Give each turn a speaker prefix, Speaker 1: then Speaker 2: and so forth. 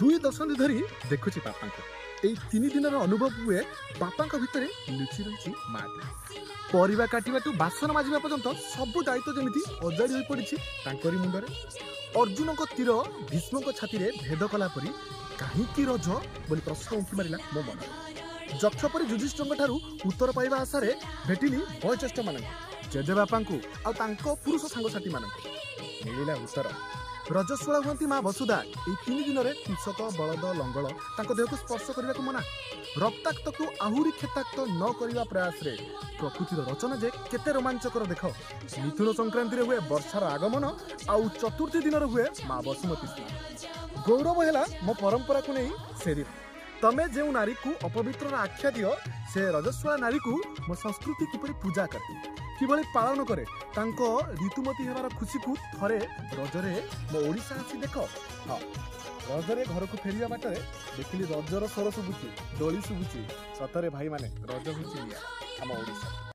Speaker 1: 2 दशंधि धरी देखुची बापा को एई 3 दिन अनुभव हुए बापा भितर लुचि रही माँ परिवा काटिबाटू बासन माजिबा पर्यंत सब दायित्व जमी अजाड़ी हो पड़ी मुंडरे अर्जुन को तीर भीष्म को छाती भेद कला परी कहीं रज बोली प्रश्न उठी मारा मो मन जक्ष परी युधिष्ठिर ठारू उत्तर पाइबा आशा भेटिली वयोज्येष्ठ मान जेजेबापा पुरुष सांगसाथी मान मिलला उत्तर रजस्वला हुआ माँ वसुधा यही 3 दिन में कृषक बलद लंगल देह को स्पर्श करने को मना रक्ताक्त को आहरी खेताक्त न करने प्रयास रे प्रकृतिर रचना जे केते रोमांचकर देख मिथुन संक्रांति हुए वर्षार आगमन आउ चतुर्थी दिन हुए माँ बसुमती स्नान गौरव है मो परंपरा को नहीं सेरी तमे जो नारी को अपवित्र आख्या दियो से रजस्वला नारी को मो संस्कृति किपरि पूजा करे किभଳି पालन करे तांको ऋतुमती हेबार खुशी को थरे रजरे मो ओडिशा आसी देख हाँ रजरे घर को फेरिया बाटरे देखिली रजर स्वर शुभुची डोली शुभुची सतरे भाई माने रज होची आम ओडिशा।